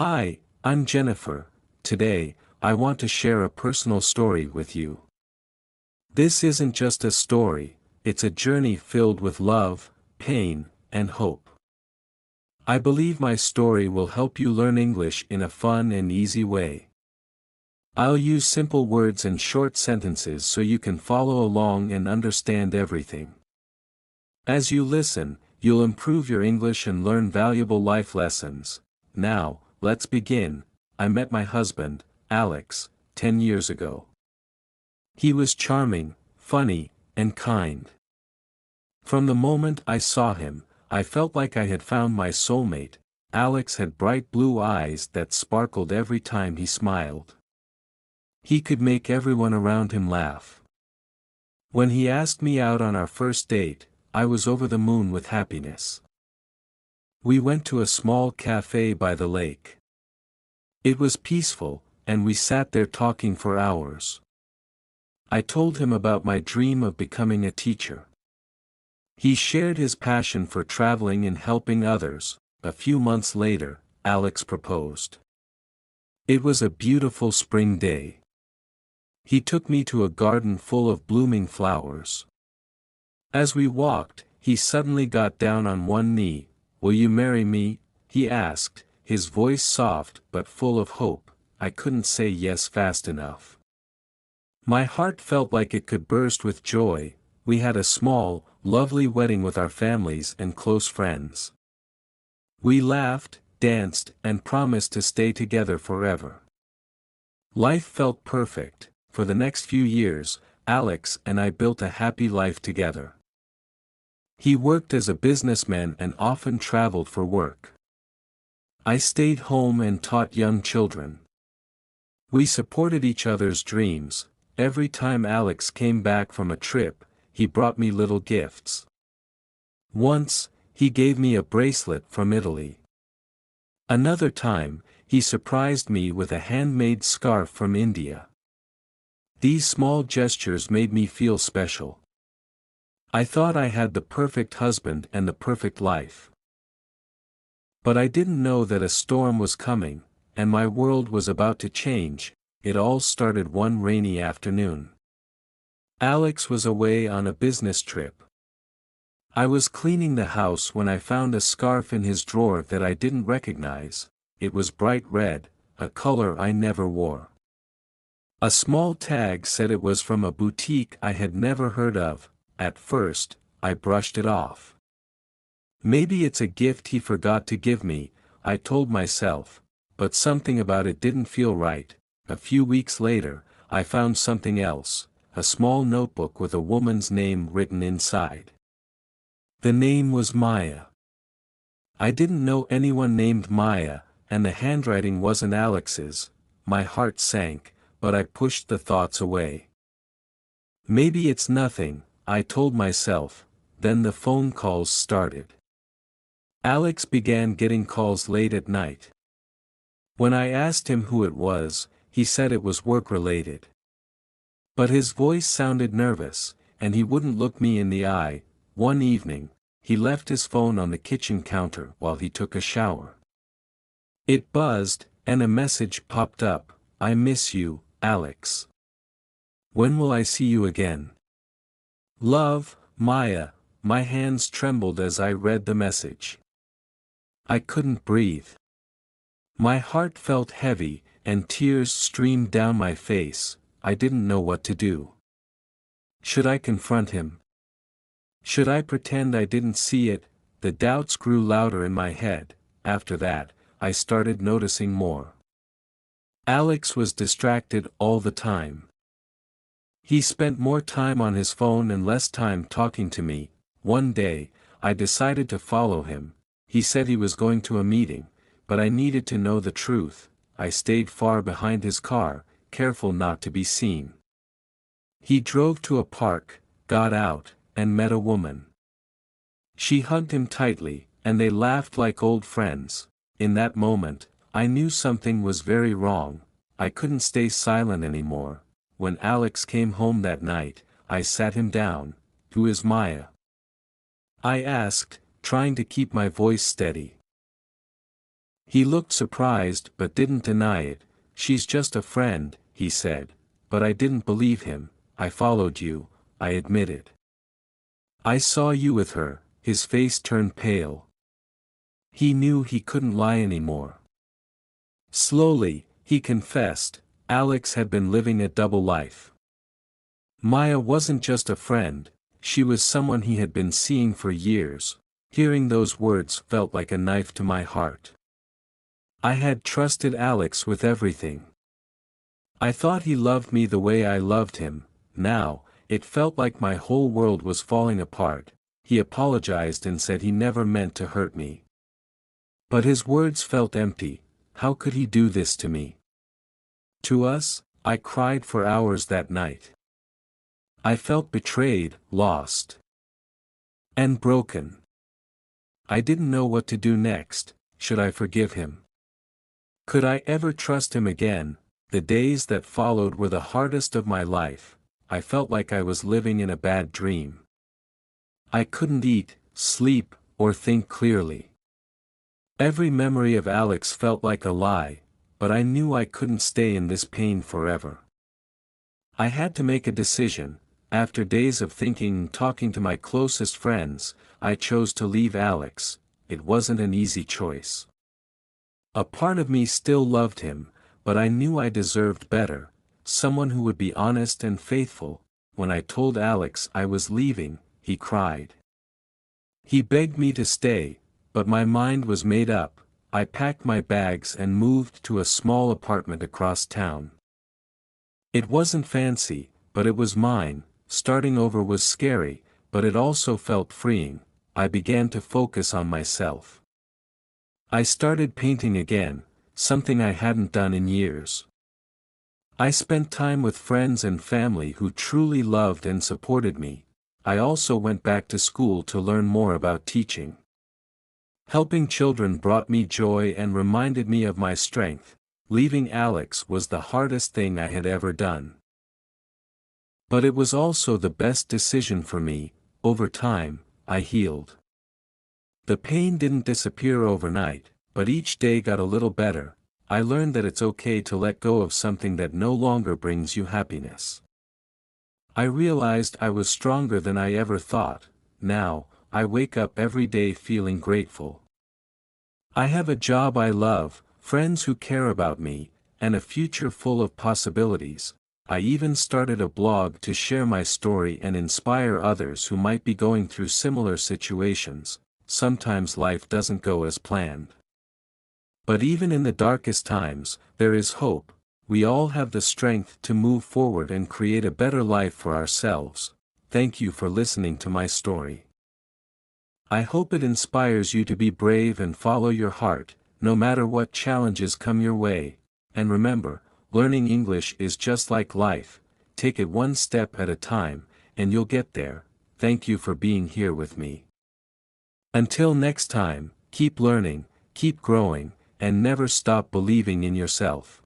Hi, I'm Jennifer. Today, I want to share a personal story with you. This isn't just a story, it's a journey filled with love, pain, and hope. I believe my story will help you learn English in a fun and easy way. I'll use simple words and short sentences so you can follow along and understand everything. As you listen, you'll improve your English and learn valuable life lessons. Now, let's begin. I met my husband, Alex, 10 years ago. He was charming, funny, and kind. From the moment I saw him, I felt like I had found my soulmate. Alex had bright blue eyes that sparkled every time he smiled. He could make everyone around him laugh. When he asked me out on our first date, I was over the moon with happiness. We went to a small cafe by the lake. It was peaceful, and we sat there talking for hours. I told him about my dream of becoming a teacher. He shared his passion for traveling and helping others. A few months later, Alex proposed. It was a beautiful spring day. He took me to a garden full of blooming flowers. As we walked, he suddenly got down on one knee. "Will you marry me?" he asked, his voice soft but full of hope. I couldn't say yes fast enough. My heart felt like it could burst with joy. We had a small, lovely wedding with our families and close friends. We laughed, danced, and promised to stay together forever. Life felt perfect. For the next few years, Alex and I built a happy life together. He worked as a businessman and often traveled for work. I stayed home and taught young children. We supported each other's dreams. Every time Alex came back from a trip, he brought me little gifts. Once, he gave me a bracelet from Italy. Another time, he surprised me with a handmade scarf from India. These small gestures made me feel special. I thought I had the perfect husband and the perfect life. But I didn't know that a storm was coming, and my world was about to change. It all started one rainy afternoon. Alex was away on a business trip. I was cleaning the house when I found a scarf in his drawer that I didn't recognize. It was bright red, a color I never wore. A small tag said it was from a boutique I had never heard of. At first, I brushed it off. Maybe it's a gift he forgot to give me, I told myself, but something about it didn't feel right. A few weeks later, I found something else, a small notebook with a woman's name written inside. The name was Maya. I didn't know anyone named Maya, and the handwriting wasn't Alex's. My heart sank, but I pushed the thoughts away. Maybe it's nothing, I told myself. Then the phone calls started. Alex began getting calls late at night. When I asked him who it was, he said it was work-related. But his voice sounded nervous, and he wouldn't look me in the eye. One evening, he left his phone on the kitchen counter while he took a shower. It buzzed, and a message popped up. "I miss you, Alex. When will I see you again? Love, Maya." My hands trembled as I read the message. I couldn't breathe. My heart felt heavy, and tears streamed down my face. I didn't know what to do. Should I confront him? Should I pretend I didn't see it? The doubts grew louder in my head. After that, I started noticing more. Alex was distracted all the time. He spent more time on his phone and less time talking to me. One day, I decided to follow him. He said he was going to a meeting, but I needed to know the truth. I stayed far behind his car, careful not to be seen. He drove to a park, got out, and met a woman. She hugged him tightly, and they laughed like old friends. In that moment, I knew something was very wrong. I couldn't stay silent anymore. When Alex came home that night, I sat him down. "Who is Maya?" I asked, trying to keep my voice steady. He looked surprised but didn't deny it. "She's just a friend," he said. But I didn't believe him. "I followed you," I admitted. "I saw you with her." His face turned pale. He knew he couldn't lie anymore. Slowly, he confessed, Alex had been living a double life. Maya wasn't just a friend, she was someone he had been seeing for years. Hearing those words felt like a knife to my heart. I had trusted Alex with everything. I thought he loved me the way I loved him. Now, it felt like my whole world was falling apart. He apologized and said he never meant to hurt me. But his words felt empty. How could he do this to me? To us, I cried for hours that night. I felt betrayed, lost, and broken. I didn't know what to do next. Should I forgive him? Could I ever trust him again? The days that followed were the hardest of my life. I felt like I was living in a bad dream. I couldn't eat, sleep, or think clearly. Every memory of Alex felt like a lie, but I knew I couldn't stay in this pain forever. I had to make a decision. After days of thinking and talking to my closest friends, I chose to leave Alex. It wasn't an easy choice. A part of me still loved him, but I knew I deserved better, someone who would be honest and faithful. When I told Alex I was leaving, he cried. He begged me to stay, but my mind was made up. I packed my bags and moved to a small apartment across town. It wasn't fancy, but it was mine. Starting over was scary, but it also felt freeing. I began to focus on myself. I started painting again, something I hadn't done in years. I spent time with friends and family who truly loved and supported me. I also went back to school to learn more about teaching. Helping children brought me joy and reminded me of my strength. Leaving Alex was the hardest thing I had ever done. But it was also the best decision for me. Over time, I healed. The pain didn't disappear overnight, but each day got a little better. I learned that it's okay to let go of something that no longer brings you happiness. I realized I was stronger than I ever thought. Now, I wake up every day feeling grateful. I have a job I love, friends who care about me, and a future full of possibilities. I even started a blog to share my story and inspire others who might be going through similar situations. Sometimes life doesn't go as planned. But even in the darkest times, there is hope. We all have the strength to move forward and create a better life for ourselves. Thank you for listening to my story. I hope it inspires you to be brave and follow your heart, no matter what challenges come your way. And remember, learning English is just like life. Take it one step at a time, and you'll get there. Thank you for being here with me. Until next time, keep learning, keep growing, and never stop believing in yourself.